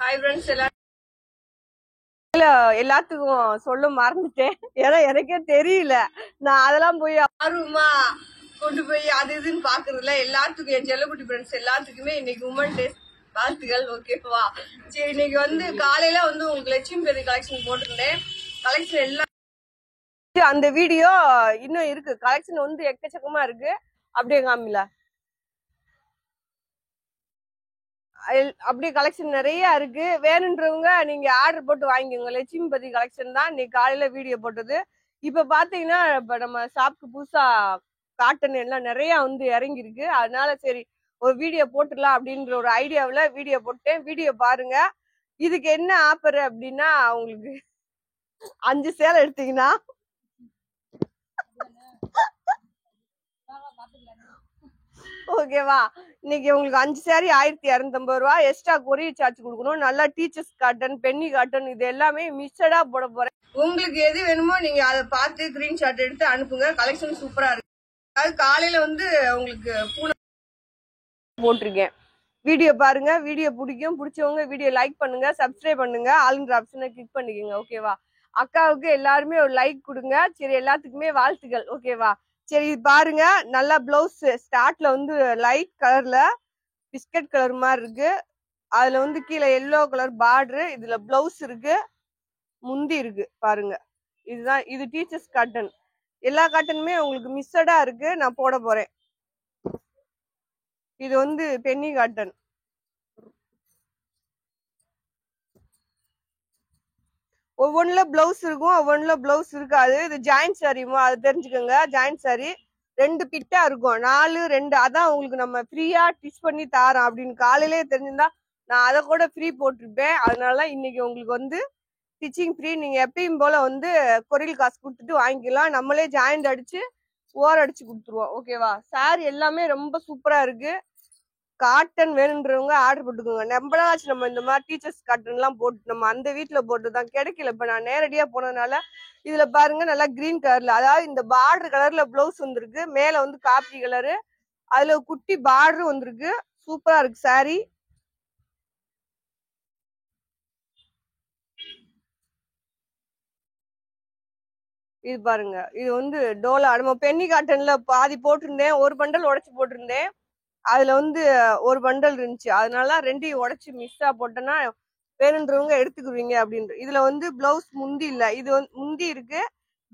Hi friends எல்லாத்துக்கும் சொல்ல மறந்துட்டேன். ஏன்னா எனக்கே தெரியல. நான் அதெல்லாம் போய் ஆர்வமா கொண்டு போய் அது இதுன்னு பாக்குறதுல எல்லாத்துக்கும் என் செல்லக்குட்டி ஃப்ரெண்ட்ஸ் எல்லாத்துக்குமே இன்னைக்கு உமன் டே வாழ்த்துக்கள். ஓகேவா? சரி, இன்னைக்கு வந்து காலையில வந்து உங்களுக்கு லட்சுமி பேரு கலெக்ஷன் போட்டிருந்தேன். கலெக்ஷன் எல்லாம் அந்த வீடியோ இன்னும் இருக்கு. கலெக்ஷன் வந்து எக்கச்சக்கமா இருக்கு. அப்படியே காமில அப்படியே கலெக்ஷன் நிறைய இருக்கு. வேணுன்றவங்க நீங்க ஆர்டர் போட்டு வாங்கிக்கோங்க. லட்சுமி பதி கலெக்ஷன் தான் இன்னைக்கு காலையில வீடியோ போட்டது. இப்ப பாத்தீங்கன்னா இப்ப நம்ம ஷாப்புக்கு புதுசா காட்டன் எல்லாம் நிறைய வந்து இறங்கி இருக்கு. அதனால சரி ஒரு வீடியோ போட்டுடலாம் அப்படின்ற ஒரு ஐடியாவில் வீடியோ போட்டேன். வீடியோ பாருங்க. இதுக்கு என்ன ஆஃபர் அப்படின்னா, உங்களுக்கு 5 சேலை எடுத்தீங்கன்னா ஓகேவா, இன்னைக்கு உங்களுக்கு 5 சாரி 1250 ரூபா. எக்ஸ்ட்ரா கொரியர் சார்ஜ் கொடுக்கணும். நல்லா டீச்சர்ஸ் காட்டன், பென்னி காட்டன் இது எல்லாமே மிக்சடா போட போறேன். உங்களுக்கு எது வேணுமோ நீங்க அதை பார்த்து ஸ்கிரீன் ஷாட் எடுத்து அனுப்புங்க. கலெக்ஷன் சூப்பரா இருக்கு. அது காலையில வந்து உங்களுக்கு பூனை போட்டிருக்கேன். வீடியோ பாருங்க. வீடியோ பிடிச்சவங்க வீடியோ லைக் பண்ணுங்க, சப்ஸ்கிரைப் பண்ணுங்க, ஆளுங்கிற ஆப்ஷனை கிளிக் பண்ணிக்கோங்க. ஓகேவா? அக்காவுக்கு எல்லாருமே ஒரு லைக் கொடுங்க. சரி, எல்லாத்துக்குமே வாழ்த்துக்கள். ஓகேவா? சரி, பாருங்க. நல்லா பிளவுஸ் ஸ்டார்ட்ல வந்து லைட் கலர்ல பிஸ்கட் கலர் மாதிரி இருக்கு. அதுல வந்து கீழே எல்லோ கலர் பார்டரு. இதுல பிளவுஸ் இருக்கு, முந்தி இருக்கு. பாருங்க, இதுதான் இது டீச்சர்ஸ் காட்டன். எல்லா காட்டனுமே உங்களுக்கு மிக்சடா இருக்கு. நான் போட போறேன். இது வந்து பென்னி காட்டன். ஒவ்வொன்றுல பிளவுஸ் இருக்கும், ஒவ்வொன்றுல பிளவுஸ் இருக்காது. இது ஜாயிண்ட் சாரிமா, அது தெரிஞ்சுக்கோங்க. ஜாயிண்ட் சாரி 2 பிட்டா இருக்கும். 4 2 அதான் உங்களுக்கு நம்ம ஃப்ரீயா டிச் பண்ணி தாரோம் அப்படின்னு காலையிலே தெரிஞ்சிருந்தா நான் அதை கூட ஃப்ரீ போட்டிருப்பேன். அதனால இன்னைக்கு உங்களுக்கு வந்து ஸ்டிச்சிங் ஃப்ரீ. நீங்க எப்பயும் போல வந்து கொரியல் காசு கொடுத்துட்டு வாங்கிக்கலாம். நம்மளே ஜாயிண்ட் அடிச்சு ஓர் அடிச்சு கொடுத்துருவோம். ஓகேவா? சாரி எல்லாமே ரொம்ப சூப்பரா இருக்கு. காட்டன் வேணுன்றவங்க ஆர்டர் போட்டுக்கோங்க. நம்பளாச்சு நம்ம இந்த மாதிரி டீச்சர்ஸ் காட்டன் எல்லாம் போட்டு நம்ம அந்த வீட்டுல போட்டுதான் கிடைக்கல. இப்ப நான் நேரடியா போனதுனால இதுல பாருங்க நல்லா கிரீன் கலர்ல, அதாவது இந்த பார்டர் கலர்ல பிளவுஸ் வந்திருக்கு. மேல வந்து காப்பி கலரு, அதுல குட்டி பார்டர் வந்திருக்கு. சூப்பரா இருக்கு சாரி. இது பாருங்க, இது வந்து டோலா. நம்ம பென்னி காட்டன்ல பாதி போட்டிருந்தேன், ஒரு பண்டல் உடைச்சு போட்டிருந்தேன். அதுல வந்து ஒரு பண்டல் இருந்துச்சு. அதனால ரெண்டையும் உடைச்சு மிக்ஸா போட்டேன்னா வேணுன்றவங்க எடுத்துக்குவீங்க அப்படின்ற. இதுல வந்து பிளவுஸ் முந்தி இல்ல, இது வந்து முந்தி இருக்கு.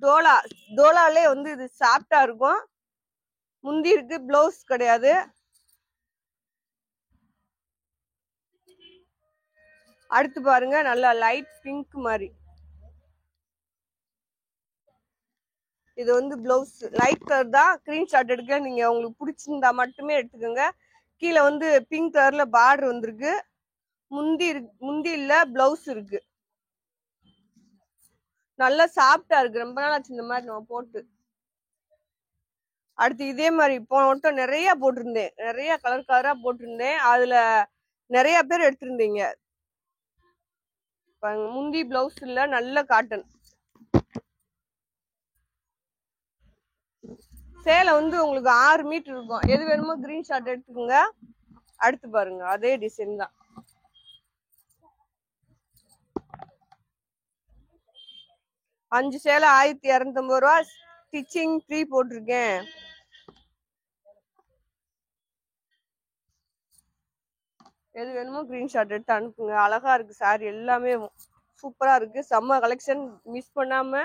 டோலா, டோலாலே வந்து இது சாஃப்டா இருக்கும். முந்தி இருக்கு, பிளவுஸ் கிடையாது. அடுத்து பாருங்க, நல்லா லைட் பிங்க் மாதிரி. இது வந்து பிளவுஸ் லைட் கலர் தான். ஸ்கிரீன்ஷாட் எடுக்க நீங்க உங்களுக்கு பிடிச்சிருந்தா மட்டுமே எடுத்துக்கோங்க. கீழே வந்து பிங்க் கலர்ல பார்டர் வந்திருக்கு. முந்தி இருக்கு, முந்தி இல்ல, பிளவுஸ் இருக்கு. நல்லா சாஃப்டா இருக்கு. ரொம்ப நாள் ஆச்சு இந்த மாதிரி நம்ம போட்டு. அடுத்து இதே மாதிரி போன நிறைய போட்டிருந்தேன், நிறைய கலர் கலரா போட்டிருந்தேன். அதுல நிறைய பேர் எடுத்திருந்தீங்க. முந்தி பிளவுஸ் இல்ல, நல்ல காட்டன் சேலை வந்து உங்களுக்கு 6 மீட்டர் இருக்கும். எது வேணுமோ கிரீன் ஷாட் எடுத்துக்கோங்க. அடுத்து பாருங்க, அதே டிசைன் தான். அஞ்சு சேலை 1250 ரூபா. ஸ்டிச்சிங் ஃப்ரீ போட்டிருக்கேன். எது வேணுமோ கிரீன் ஷாட் எடுத்து அனுப்புங்க. அழகா இருக்கு சாரி எல்லாமே, சூப்பரா இருக்கு. செம்ம கலெக்ஷன். மிஸ் பண்ணாம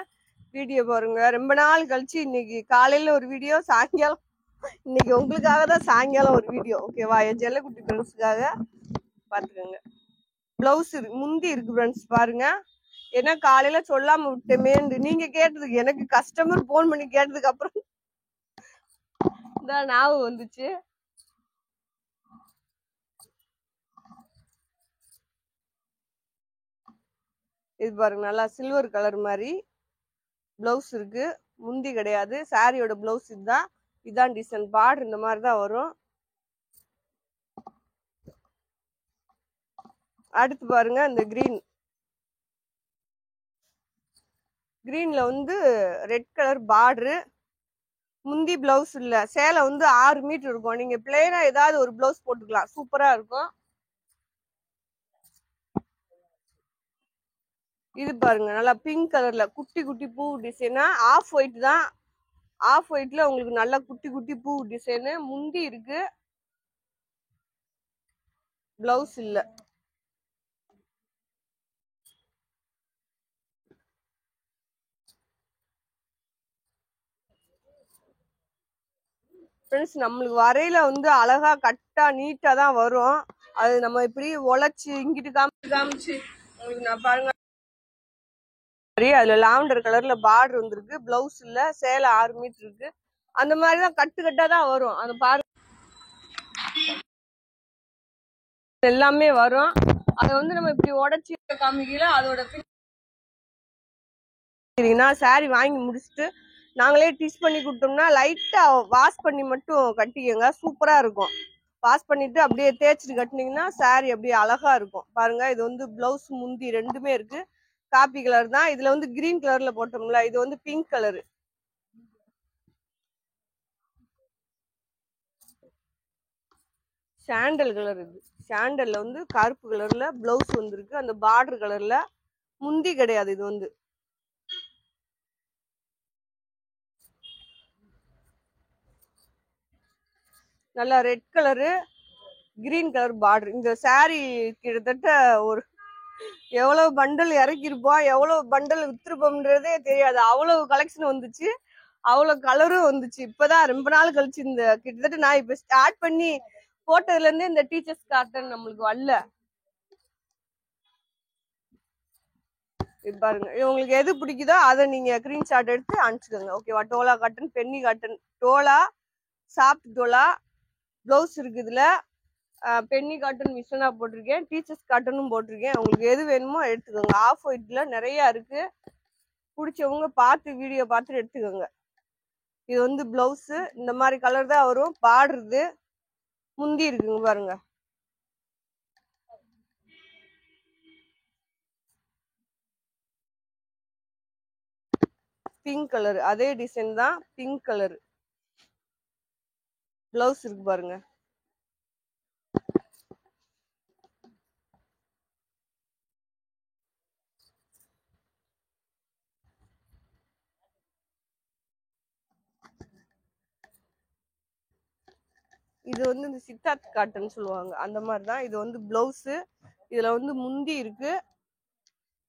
வீடியோ பாருங்க. ரொம்ப நாள் கழிச்சு இன்னைக்கு காலையில ஒரு வீடியோ, சாயங்காலம் இன்னைக்கு உங்களுக்காக தான் சாயங்காலம் ஒரு வீடியோ. ஓகேவா? என் செல்லக்குட்டி ஃப்ரெண்ட்ஸுக்காக பாத்துக்கோங்க. பிளவுஸ் முந்தி இருக்கு ஃப்ரெண்ட்ஸ். பாருங்க, ஏன்னா காலையில சொல்லாம விட்டேமே. நீங்க கேட்டதுக்கு, எனக்கு கஸ்டமர் போன் பண்ணி கேட்டதுக்கு அப்புறம் தான் ஞாபகம் வந்துச்சு. இது பாருங்க, நல்லா சில்வர் கலர் மாதிரி பிளவுஸ் இருக்கு. முந்தி கிடையாது. சாரியோட பிளவுஸ் இதுதான். இதான் டிசைன். பார்டர் இந்த மாதிரி தான் வரும். அடுத்து பாருங்க, இந்த கிரீன்ல வந்து ரெட் கலர் பார்டரு. முந்தி பிளவுஸ் இல்ல. சேலை வந்து 6 மீட்டர் இருக்கும். நீங்க பிளெயினா ஏதாவது ஒரு பிளவுஸ் போட்டுக்கலாம், சூப்பரா இருக்கும். இது பாருங்க நல்லா பிங்க் கலர்ல குட்டி குட்டி பூ டிசைனா, ஆஃப் ஒயிட் தான். ஆஃப் ஒயிட்ல உங்களுக்கு நல்லா குட்டி குட்டி பூ டிசைனு. முந்தி இருக்கு, பிளவுஸ் இல்ல. ஃப்ரெண்ட்ஸ், நம்மளுக்கு வரையில வந்து அழகா கட்டா நீட்டா தான் வரும். அது நம்ம இப்படி உழைச்சு இங்கிட்டு காமிச்சு உங்களுக்கு நான் பாருங்க. அதுல லாவெண்டர் கலர்ல பார்டர் வந்திருக்கு, பிளவுஸ் இல்ல, சேலை 6 மீட்டர் இருக்கு. அந்த மாதிரிதான் கட்டு கட்டா தான் வரும். அது பாருங்க எல்லாமே வரும். அதை வந்து நம்ம இப்படி உடைச்சி காமிக்கல. அதோட சாரி வாங்கி முடிச்சுட்டு நாங்களே டிச் பண்ணி கொடுத்தோம்னா லைட்டா வாஷ் பண்ணி மட்டும் கட்டிக்கங்க, சூப்பரா இருக்கும். வாஷ் பண்ணிட்டு அப்படியே தேய்ச்சிட்டு கட்டினீங்கன்னா சாரி அப்படியே அழகா இருக்கும். பாருங்க, இது வந்து பிளவுஸ் முந்தி ரெண்டுமே இருக்கு. காப்பி கலர் தான். இதுல வந்து கிரீன் கலர்ல போட்டோம்ல, இது வந்து பிங்க் கலரு. Sandal colour. இது சாண்டல்ல வந்து கருப்பு கலர்ல பிளவுஸ் வந்திருக்கு, அந்த பார்டர் கலர்ல. முந்தி கிடையாது. இது வந்து நல்லா red colour, green colour border. இந்த சாரி கிட்டத்தட்ட ஒரு எவ்வளவு பண்டல் இறக்கிருப்போம், எவ்வளவு பண்டல் வித்துருப்போம்ன்றதே தெரியாது. அவ்வளவு கலெக்ஷன் வந்துச்சு, அவ்வளவு கலரும் வந்துச்சு. இப்பதான் ரொம்ப நாள் கழிச்சு இந்த கிட்டத்தட்ட நான் இப்ப ஸ்டார்ட் பண்ணி போட்டதுல இருந்து இந்த டீச்சர்ஸ் காட்டன் நம்மளுக்கு வரல. பாருங்க, உங்களுக்கு எது பிடிக்குதோ அதை நீங்க ஸ்கிரீன்ஷாட் எடுத்து அனுப்பிச்சுக்கோங்க. ஓகேவா? டோலா காட்டன், பென்னி காட்டன், டோலா, சாஃப்ட் டோலா, பிளவுஸ் இருக்கு. இதுல பென்னி காட்டன் மிஷனா போட்டிருக்கேன், டீச்சர்ஸ் காட்டனும் போட்டிருக்கேன். உங்களுக்கு எது வேணுமோ எடுத்துக்கோங்க. ஆஃப் ஒயிட்ல நிறைய இருக்கு, பிடிச்சவங்க பார்த்து வீடியோ பார்த்துட்டு எடுத்துக்கோங்க. இது வந்து பிளவுஸ் இந்த மாதிரி கலர் தான் வரும். பார்டர் முந்தி இருக்குங்க பாருங்க. பிங்க் கலர், அதே டிசைன் தான், பிங்க் கலர் பிளவுஸ் இருக்கு பாருங்க. இது வந்து இந்த சித்தார்த் காட்டன் சொல்லுவாங்க, அந்த மாதிரி தான். இது வந்து பிளவுஸ். இதுல வந்து முந்தி இருக்கு.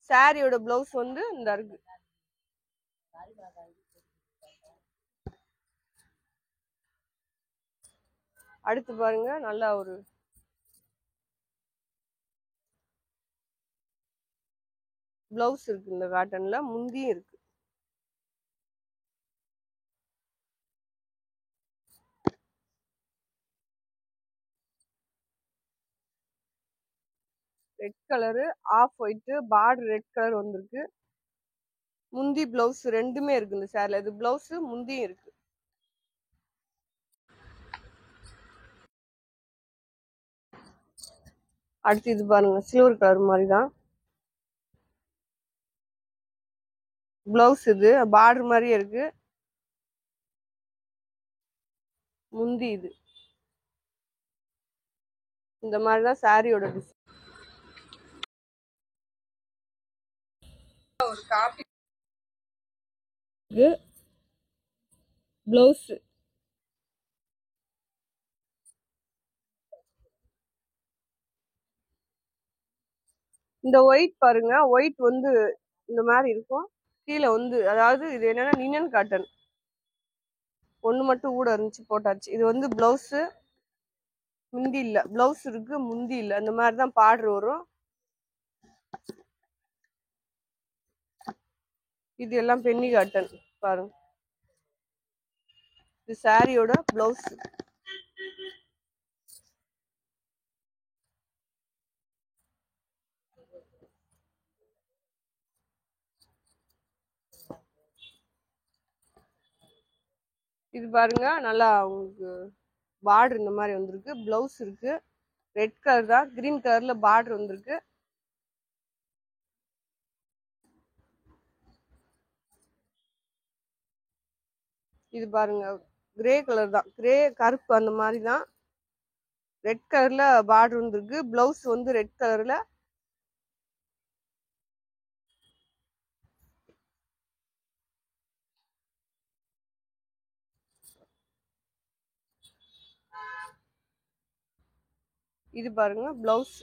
சாரியோட பிளவுஸ் வந்து இந்த இருக்கு. அடுத்து பாருங்க, நல்லா ஒரு பிளவுஸ் இருக்கு இந்த காட்டன்ல, முந்தியும் இருக்கு. Red colour, off white, border red colour வந்திருக்கு. முந்தி பிளவுஸ் ரெண்டுமே இருக்கு இந்த சாரில. இது பிளவுஸ், முந்தியும் இருக்கு. அடுத்து இது பாருங்க, சில்வர் கலர் மாதிரி தான் பிளவுஸ். இது பார்டர் மாதிரியே இருக்கு. முந்தி இது இந்த மாதிரிதான் சாரியோட டிசைன். ஒரு காப்பி பிளவுஸ். இந்த ஒயிட் பாருங்க, ஒயிட் வந்து இந்த மாதிரி இருக்கும். கீழே வந்து அதாவது இது என்னன்னா லினன் காட்டன். ஒண்ணு மட்டும் கூட இருந்துச்சு, போட்டாச்சு. இது வந்து பிளவுஸ், முந்தி இல்ல. பிளவுஸ் இருக்கு, முந்தி இல்ல. அந்த மாதிரிதான் பார்டர் வரும். இது எல்லாம் பென்னி காட்டன் பாருங்க. இது சாரியோட பிளவுஸ். இது பாருங்க, நல்லா உங்களுக்கு பார்டர் இந்த மாதிரி வந்திருக்கு. பிளவுஸ் இருக்கு, ரெட் கலர் தான், கிரீன் கலர்ல பார்டர் வந்திருக்கு. இது பாருங்க, கிரே கலர் தான், கிரே கருப்பு அந்த மாதிரி தான். ரெட் கலர்ல பார்டர் வந்திருக்கு. பிளவுஸ் வந்து ரெட் கலர்ல. இது பாருங்க பிளவுஸ்.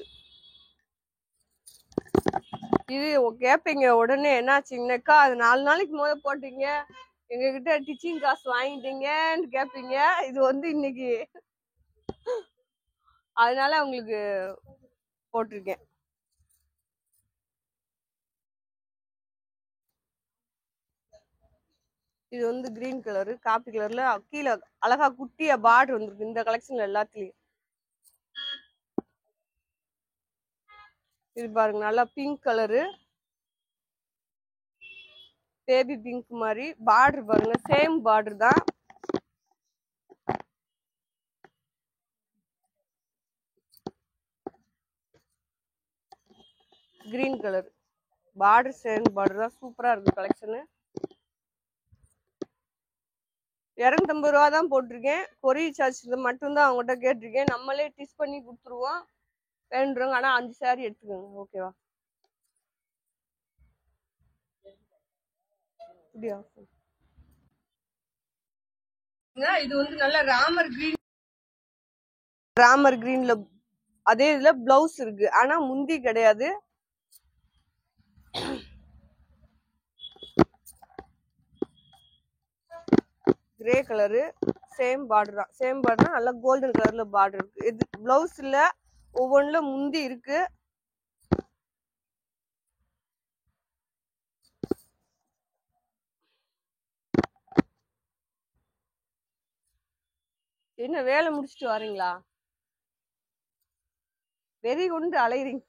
இது கேட்பீங்க உடனே என்னாச்சுங்கனாக்கா, அது 4 நாளைக்கு முதல்ல போட்டீங்க, எங்ககிட்ட டிச்சிங் காசு வாங்கிட்டீங்கன்னு கேட்பீங்க. இது வந்து இன்னைக்கு அதனால உங்களுக்கு போட்டிருக்கேன். இது வந்து கிரீன் கலரு, காப்பி கலர்ல கீழே அழகா குட்டியா பார்டர் வந்திருக்கு இந்த கலெக்ஷன்ல எல்லாத்துலயும். இது பாருங்க நல்லா பிங்க் கலரு, பேபி பிங்க் மாதிரி பார்டர் பாருங்க, சேம் பார்டர் தான். Green colour border, same border தான். சூப்பரா இருக்கு கலெக்ஷனு. 250 ரூபா தான் போட்டிருக்கேன். கொரியர் சார்ஜ் மட்டும்தான் அவங்ககிட்ட கேட்டிருக்கேன். நம்மளே டிஸ் பண்ணி கொடுத்துருவோம் வேண்டுறவங்க. ஆனா 5 சாரி எடுத்துக்கோங்க, ஓகேவா? இது வந்து நல்ல ராமர் கிரீன்ல அதே இதுல பிளவுஸ் இருக்கு, ஆனா முந்தி கிடையாது. கிரே கலரு, சேம் பார்டர் தான். சேம் பார்டர் நல்லா கோல்டன் கலர்ல பார்டர் இருக்கு. இது பிளவுஸ் இல்ல, ஒவ்வொன்றுல முந்தி இருக்கு. என்ன வேலை முடிச்சுட்டு வரீங்களா? வெறி கொண்டு அலையிறீங்க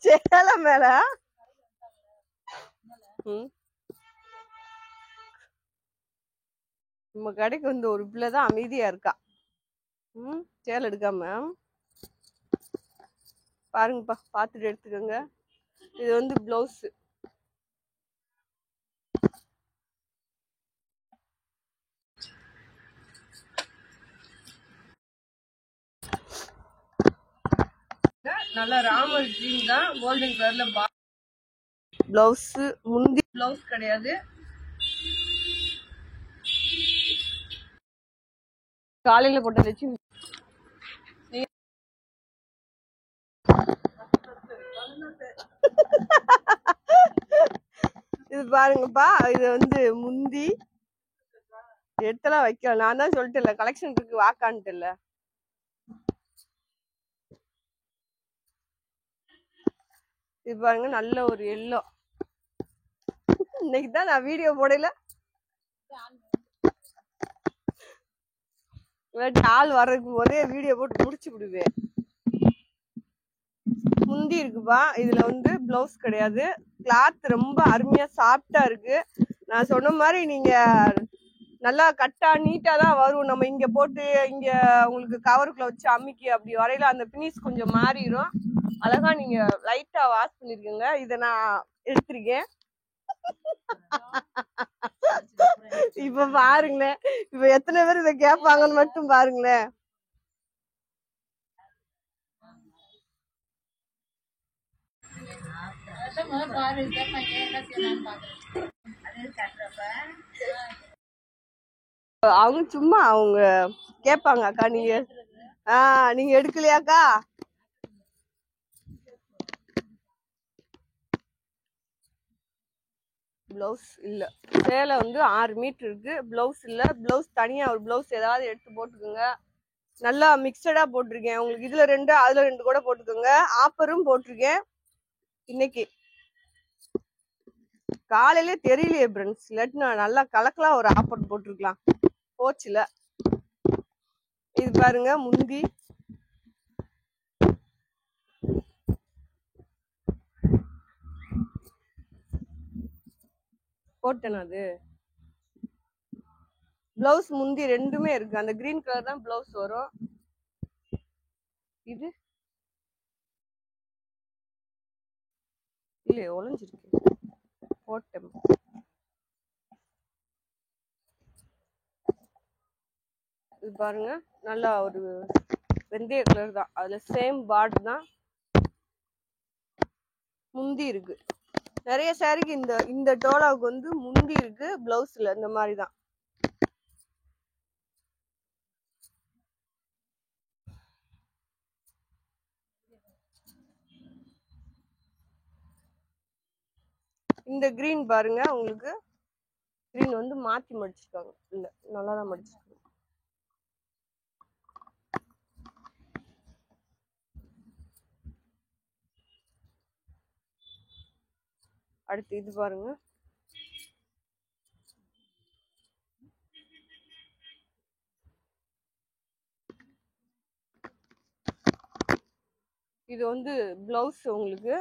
சேலை மேல. நம்ம கடைக்கு வந்து ஒரு பிள்ளைதான் அமைதியா இருக்கா. சேலை எடுக்காம பாருங்கப்பா, பார்த்துட்டு எடுத்துக்கோங்க. இது வந்து பிளவுஸ். நல்லா ராமர் கிரீன் தான், கோல்டன் கலர்ல பிளவுஸ். முந்தி பிளவுஸ் கிடையாது. காலையில போட்ட வச்சு இது பாருங்கப்பா, இது வந்து முந்தி எடுத்தெல்லாம் வைக்கல. நான் தான் சொல்லிட்டேன்ல கலெக்ஷன் இருக்கு வாக்கான்ட்டு இல்ல. இது பாருங்க நல்ல ஒரு எல்லோ. இன்னைக்குதான் நான் வீடியோ போடல, ஆள் வர்றதுக்கு ஒரே வீடியோ போட்டு முடிச்சு விடுவேன். முந்தி இருக்குப்பா, இதுல வந்து பிளவுஸ் கிடையாது. கிளாத் ரொம்ப அருமையா சாஃப்டா இருக்கு. நான் சொன்ன மாதிரி நீங்க நல்லா கட்டா நீட்டா தான் வரும். நம்ம இங்க போட்டு இங்க உங்களுக்கு கவருக்குள்ள வச்சு அமுக்கி அப்படி வரையில அந்த பினிஷ் கொஞ்சம் மாறிடும். அழகா நீங்க லைட்டா வாஷ் பண்ணிருக்கீங்க. இதை நான் எடுத்திருக்கேன். இப்ப பாருங்களேன், இப்ப எத்தனை பேர் இதை கேட்பாங்கன்னு மட்டும் பாருங்களேன். அவங்க சும்மா அவங்க கேட்பாங்க, அக்கா நீங்க நீங்க எடுக்கலையாக்கா? பிளவுஸ் இல்ல, சேலை வந்து 6 மீட்டர் இருக்கு. பிளவுஸ் இல்ல, பிளவுஸ் தனியா ஒரு பிளவுஸ் ஏதாவது எடுத்து போட்டுக்கோங்க. நல்லா மிக்சடா போட்டிருக்கேன் உங்களுக்கு. இதுல 2 அதுல 2 கூட போட்டுக்கோங்க. ஆஃபரும் போட்டிருக்கேன் இன்னைக்கு. காலையிலே தெரியலையே ஃப்ரெண்ட்ஸ், இல்லாட்டி நான் நல்லா கலக்கலாம் ஒரு ஆஃபர் போட்டிருக்கலாம், போச்சுல. இது பாருங்க முந்தி. போட்டேன் அது. பிளவுஸ் முந்தி ரெண்டுமே இருக்கு. அந்த கிரீன் கலர் தான் பிளவுஸ் வரும். இது இல்லையே, ஒளிஞ்சிருக்கு, போட்டேன். இது பாருங்க நல்லா ஒரு வெந்தய கலர் தான், அதுல சேம் பார்டர் தான். முந்தி இருக்கு. நிறைய சாரிக்கு இந்த டோலாவுக்கு வந்து முந்தி இருக்கு, பிளவுஸ்ல இந்த மாதிரி தான். இந்த கிரீன் பாருங்க, உங்களுக்கு கிரீன் வந்து மாத்தி மடிச்சிருக்காங்க. இல்ல நல்லா தான் மடிச்சிருக்காங்க. அடுத்து இது பாருங்க, இது வந்து பிளவுஸ் உங்களுக்கு.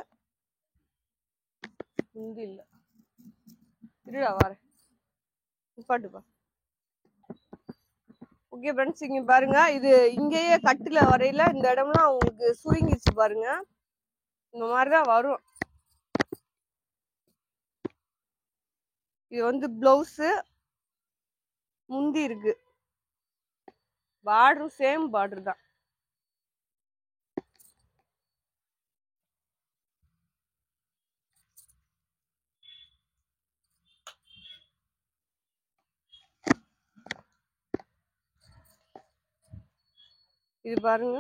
முந்தி இல்ல, இருடா வரேன், நிப்பாட்டுப்பா. ஓகே ஃப்ரெண்ட்ஸ், இங்க பாருங்க, இது இங்கேயே கட்டுல வரையில இந்த இடம்லாம் உங்களுக்கு சுருங்கிச்சு பாருங்க. இந்த மாதிரிதான் வரும். இது வந்து பிளவுஸ், முந்தி இருக்கு, பார்டரும் சேம் பார்டர் தான். இது பாருங்க,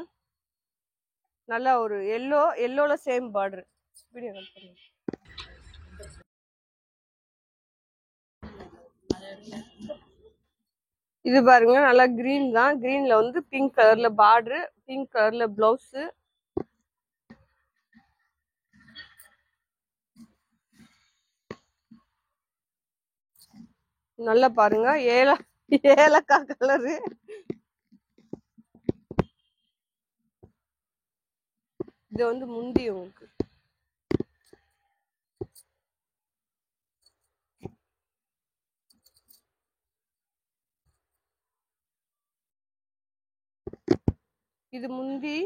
நல்லா ஒரு எல்லோல சேம் பார்டர். வீடியோ கட் பண்ணுங்க. இது பாருங்க, நல்லா கிரீன் தான். கிரீன்ல வந்து பிங்க் கலர்ல பார்டர், பிங்க் கலர்ல பிளவுஸ். நல்லா பாருங்க, ஏலக்காய் கலரு. இது வந்து முந்தி உங்களுக்கு. இது முந்தி,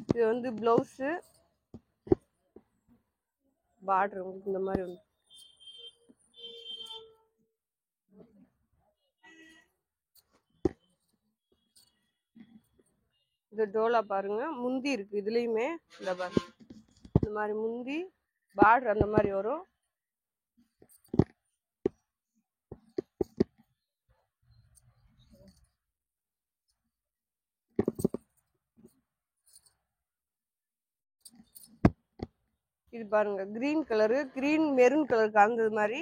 இது வந்து பிளவுஸ், பார்டர் உங்களுக்கு இந்த மாதிரி வந்து. இது டோலா பாருங்க, முந்தி இருக்கு இதுலயுமே. இந்த பாருங்க, இந்த மாதிரி முந்தி பார்டர் அந்த மாதிரி வரும். இது பாருங்க, green colour, green maroon colour கலந்தது மாதிரி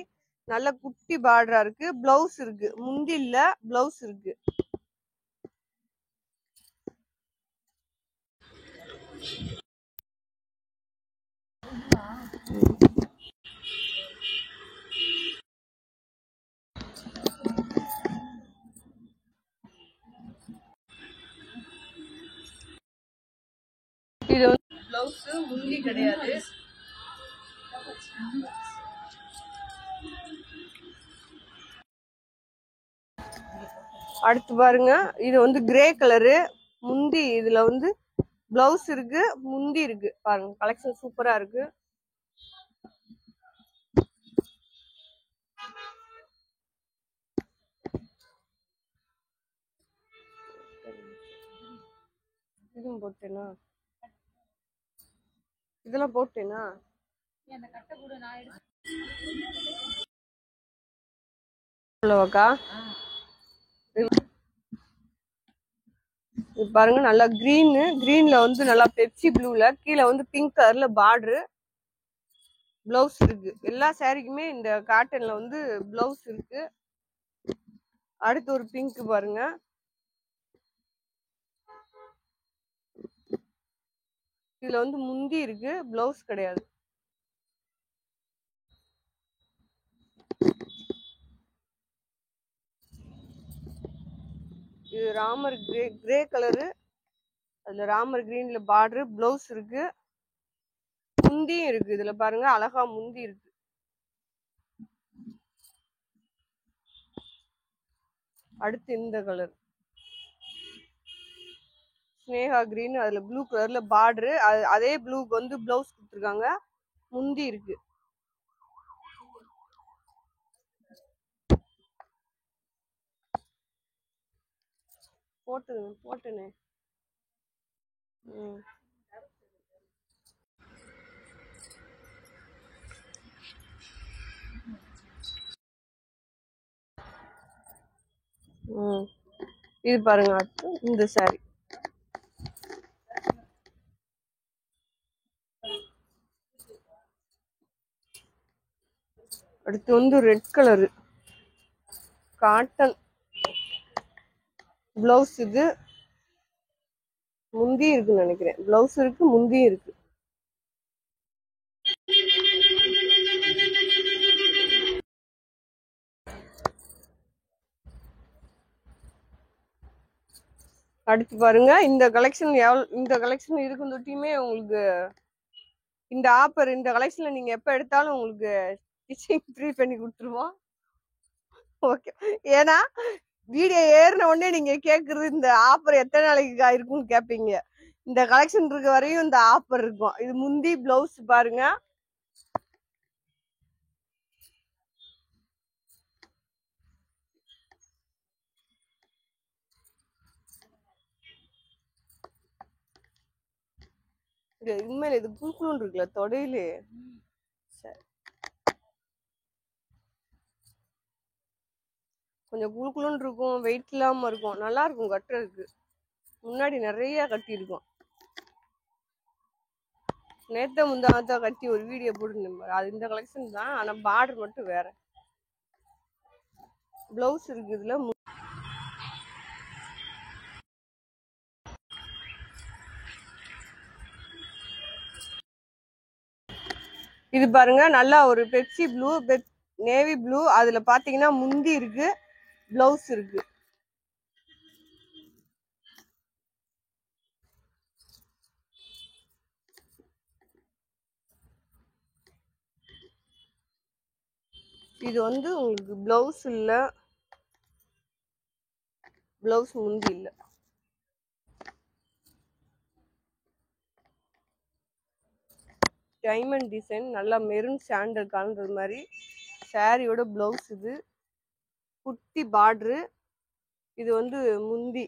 நல்ல குட்டி பார்டரா இருக்கு. பிளவுஸ் இருக்கு, முந்தி இல்ல, பிளவுஸ் இருக்கு. இது வந்து பிளவுஸ், முந்தி கிடையாது. அடுத்து பாருங்க, இது வந்து கிரே கலரு, முந்தி. இதுல வந்து பிளவுஸ் இருக்கு, முந்தி இருக்கு. பாருங்க, கலெக்ஷன் சூப்பரா இருக்கு. இதுவும் போட்டேனா, இதெல்லாம் போட்டேனா. அக்கா பாருங்க, நல்லா கிரீன்ல வந்து நல்லா பெப்சி ப்ளூல, கீழே வந்து பிங்க் கலர்ல பார்டரு, பிளவுஸ் இருக்கு. எல்லா சாரிக்குமே இந்த காட்டன்ல வந்து பிளவுஸ் இருக்கு. அடுத்து ஒரு பிங்க் பாருங்க, இதுல வந்து முந்தி இருக்கு, பிளவுஸ் கிடையாது. இது ராமர் கிரே கலரு, அதுல ராமர் கிரீன்ல பார்டர், பிளவுஸ் இருக்கு, முந்தியும் இருக்கு. இதுல பாருங்க, அழகா முந்தி இருக்கு. அடுத்து இந்த கலர் ஸ்னேகா கிரீன், அதுல ப்ளூ கலர்ல பார்டரு, அதே ப்ளூக்கு வந்து பிளவுஸ் கொடுத்துருக்காங்க, முந்தி இருக்கு. போட்டுனே. இது பாருங்க, அடுத்து இந்த சாரி. அடுத்து வந்து ரெட் கலரு காட்டன் பிளவுஸ். இது முந்தி இருக்குன்னு நினைக்கிறேன். பிளவுஸ் இருக்கு, முந்தி இருக்கு. அடுத்து பாருங்க, இந்த கலெக்ஷன் இந்த கலெக்ஷன் இருக்கும் தொட்டியுமே உங்களுக்கு இந்த ஆஃபர். இந்த கலெக்ஷன்ல நீங்க எப்ப எடுத்தாலும் உங்களுக்கு ஸ்டிச்சிங் ஃப்ரீ பண்ணி கொடுத்துருவோம். ஓகே, ஏன்னா வீடியோ ஏறின உடனே நீங்க கேக்குறது இந்த ஆஃபர் எத்தனை நாளைக்கு இருக்கும்னு கேட்பீங்க. இந்த கலெக்ஷன் இருக்க வரையும் இந்த ஆஃபர் இருக்கும். இது முந்தி பிளவுஸ் பாருங்க. உண்மையில இது குழுக்குழுன்னு இருக்குல்ல தொடையிலே. கொஞ்சம் குழுக்குழுன்னு இருக்கும், வெயிட் இல்லாம இருக்கும், நல்லா இருக்கும் கட்டுறதுக்கு. முன்னாடி நிறைய கட்டி இருக்கும். நேத்த முந்தானத்தா கட்டி ஒரு வீடியோ போட்டுருந்தேன். அது இந்த கலெக்ஷன் தான், ஆனா பார்டர் மட்டும் வேற. பிளவுஸ் இருக்கு இதுல. இது பாருங்க, நல்லா ஒரு பெப்சி ப்ளூ, நேவி ப்ளூ. அதுல பாத்தீங்கன்னா முந்தி இருக்கு, பிளவுஸ் இருக்கு. இது வந்து உங்களுக்கு பிளவுஸ் இல்ல, பிளவுஸ் முந்தி இல்ல. டைமண்ட் டிசைன், நல்லா மெரூன் சாண்டல் காண்றது மாதிரி சாரியோட பிளவுஸ். இது குட்டி பார்டரு. இது வந்து முந்தி.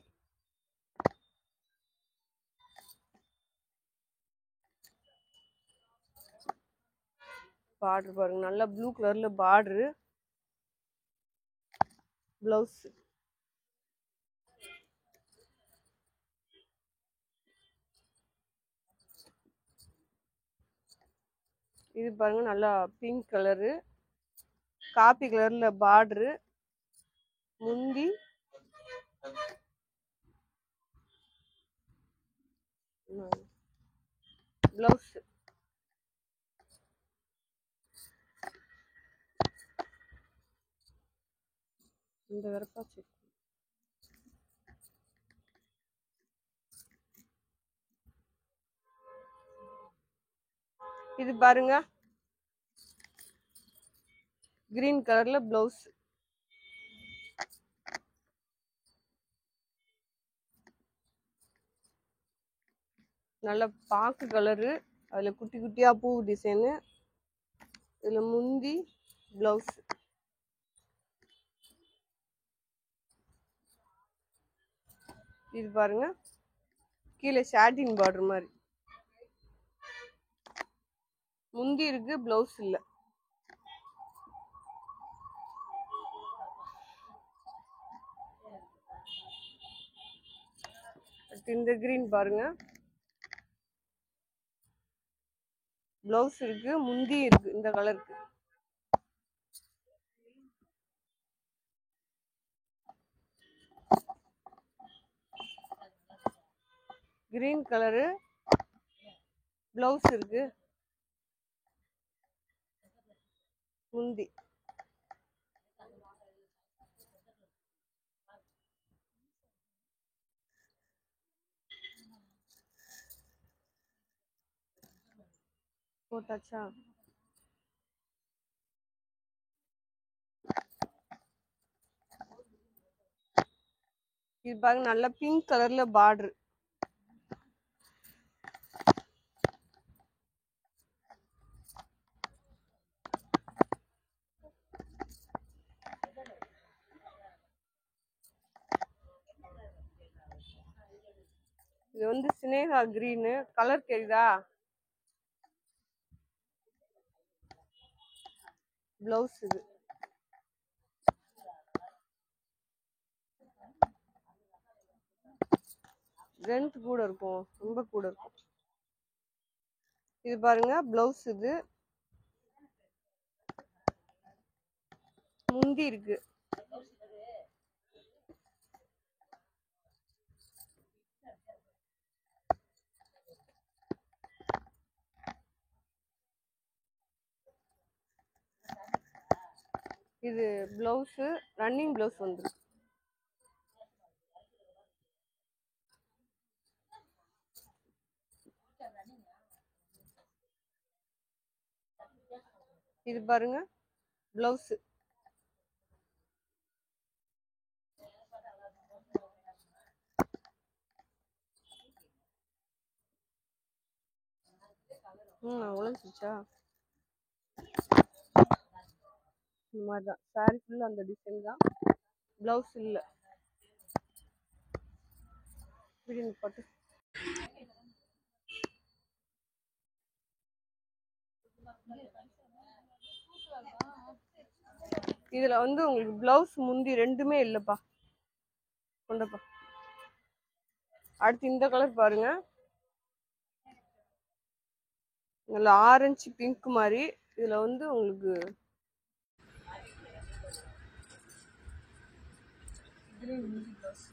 பார்டர் பாருங்க, நல்லா ப்ளூ கலர்ல பார்டரு, பிளவுஸ். இது பாருங்க, நல்லா பிங்க் கலரு, காபி கலர்ல பார்டரு, முந்தி, பிளவுஸ். இந்த வரப்பாச்சு. இது பாருங்க, கிரீன் கலர்ல பிளவுஸ். நல்ல பாக்கு கலரு, அதுல குட்டி குட்டியா பூ டிசைனு. இதுல முந்தி, பிளவுஸ். இது பாருங்க, கீழே சாட்டின் பார்டர் மாதிரி. முந்தி இருக்கு, பிளவுஸ் இல்ல. இந்த கிரீன் பாருங்க, பிளவுஸ் இருக்கு, முந்தி இருக்கு இந்த கலருக்கு. கிரீன் கலரு, பிளவுஸ் இருக்கு, முந்தி. போட்டாச்சா? இது பாருங்க, நல்ல பிங்க் கலர்ல பார்டர். இது வந்து சினேகா கிரீனு கலர், தெரியுதா? பிளவுஸ். இது லென்த் கூட இருக்கும், ரொம்ப கூட இருக்கும். இது பாருங்க, பிளவுஸ். இது முந்தி இருக்கு. இது பிளவுஸ், ரன்னிங் பிளவுஸ் வந்து இது பாருங்க பிளவுஸ். உழைச்சிச்சா இந்த மாதிரிதான் சாரி ஃபுல்லா அந்த டிசைன் தான், பிளவுஸ் இல்ல. பட்டு இதுல வந்து உங்களுக்கு பிளவுஸ் முந்தி ரெண்டுமே இல்லப்பா. கொண்டப்பா. அடுத்து இந்த கலர் பாருங்க, நல்ல ஆரஞ்சு பிங்க் மாதிரி. இதுல வந்து உங்களுக்கு இதுலயும் முந்தி பிளவுஸ்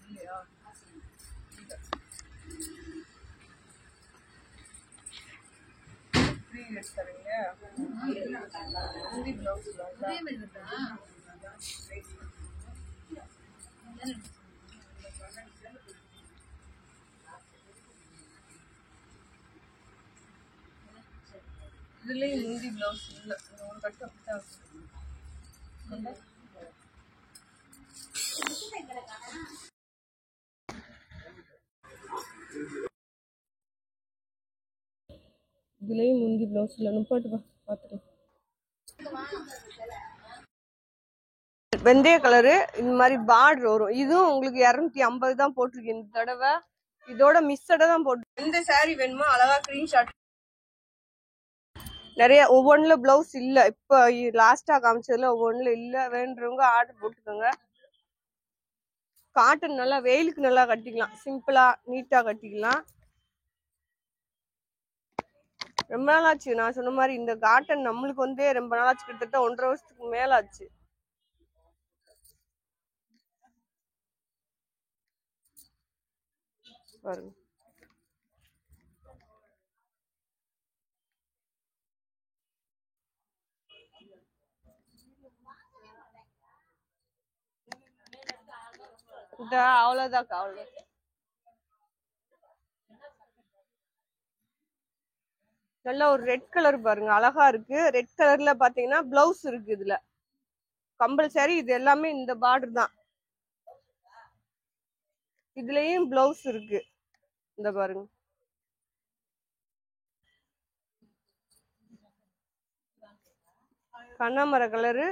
இல்ல. இதுலயும் முந்தி பிளவுஸ் இல்ல. நுப்பாட்டு பாத்துக்கலாம். வெந்தய கலரு இந்த மாதிரி பார்டர் வரும். இதுவும் உங்களுக்கு 250 தான் போட்டிருக்கு இந்த தடவை. இதோட மிஸ்ஸட தான் போட்டு. எந்த சாரி வேணுமோ அழகா ஸ்கிரீன்ஷாட். நிறைய ஒவ்வொன்றுல பிளவுஸ் இல்ல. இப்ப லாஸ்டா காமிச்சதுல ஒவ்வொன்றுல இல்ல. வேணுறவங்க ஆர்டர் போட்டுக்கோங்க. காட்டன் நல்லா வெயிலுக்கு நல்லா கட்டிக்கலாம், சிம்பிளா நீட்டா கட்டிக்கலாம். ரொம்ப நாள் ஆச்சு. நான் சொன்ன மாதிரி இந்த காட்டன் நம்மளுக்கு வந்து ரொம்ப நாள் ஆச்சு, கிட்டத்தட்ட 1.5 வருஷத்துக்கு மேல ஆச்சு. பாருங்க அவ்வளவுதான். அவ்வளவு நல்ல ஒரு ரெட் கலர் பாருங்க, அழகா இருக்கு. ரெட் கலர்ல பாத்தீங்கன்னா பிளவுஸ் இருக்கு. இதுல கம்பல்சரி இது எல்லாமே இந்த பார்டர் தான். இதுலயும் பிளவுஸ் இருக்கு. இந்த பாருங்க கண்ணாமர கலரு,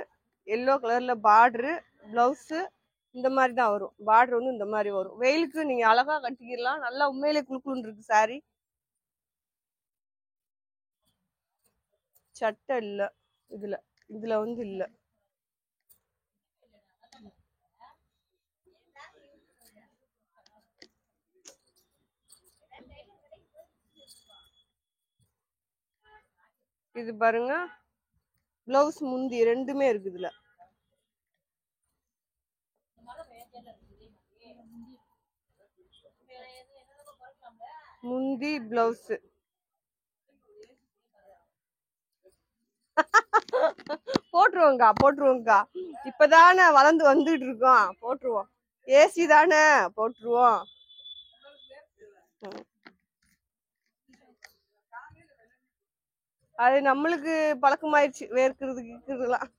எல்லோ கலர்ல பார்டரு, பிளவுஸ் இந்த மாதிரி தான் வரும். பார்டர் வந்து இந்த மாதிரி வரும். வெயிலுக்கு நீங்க அழகா கட்டிக்கலாம். நல்லா உண்மையிலே குளுக்குன்னு இருக்கு சாரி. சட்டை இல்ல இதுல. இதுல வந்து இல்ல. இது பாருங்க பிளவுஸ் முந்தி ரெண்டுமே இருக்கு. இதுல முந்தி பிளவுஸ் போட்டுருவோங்கா போட்டுருவோங்கா. இப்பதானே வளர்ந்து வந்துட்டு இருக்கோம், போட்டுருவோம். ஏசி தானே, போட்டுருவோம். அது நம்மளுக்கு பழக்கமாயிடுச்சு வேர்க்கிறதுலாம்.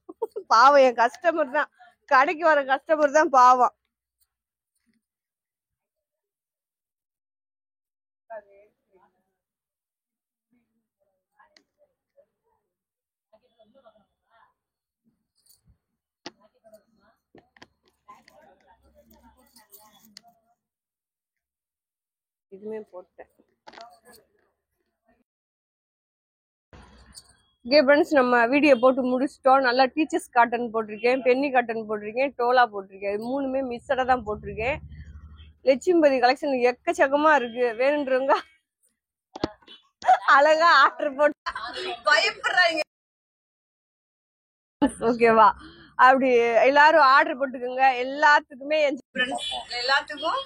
பாவம் என் கஸ்டமர் தான், கடைக்கு வர கஸ்டமர் தான் பாவம். இதுமே போட்டேன். ஓகே ஃப்ரெண்ட்ஸ், நம்ம வீடியோ போட்டு முடிச்சிட்டோம். நல்லா டீச்சர்ஸ் காட்டன் போட்டிருக்கேன், பென்னி காட்டன் போட்டிருக்கேன், டோலா போட்டிருக்கேன். இது மூணுமே மிக்சடா தான் போட்டிருக்கேன். லட்சுமிபதி கலெக்ஷன் எக்கச்சக்கமா இருக்கு. வேணுன்றவங்க அழகா ஆர்டர் போட்டு பயப்படுறாங்க. ஓகேவா? அப்படி எல்லாரும் ஆர்டர் போட்டுக்கோங்க. எல்லாத்துக்குமே எல்லாத்துக்கும்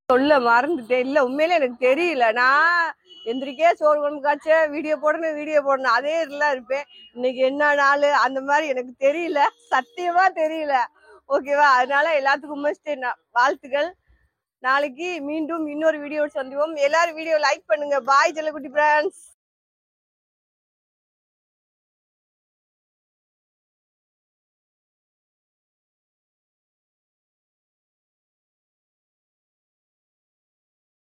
சொல்ல மறந்துட்டேன். இல்ல உண்மையிலே எனக்கு தெரியல. நான் எந்திரிக்கே சோறு குழம்பு காய்ச்ச வீடியோ போடணும் அதே இதெல்லாம் இருப்பேன். இன்னைக்கு என்ன நாள் அந்த மாதிரி எனக்கு தெரியல, சத்தியமா தெரியல. ஓகேவா? அதனால எல்லாத்துக்கும் வாழ்த்துக்கள். நாளைக்கு மீண்டும் இன்னொரு வீடியோ சந்திப்போம். எல்லாரும் வீடியோ லைக் பண்ணுங்க. பாய் செல்லக்குட்டி ஃப்ரெண்ட்ஸ்.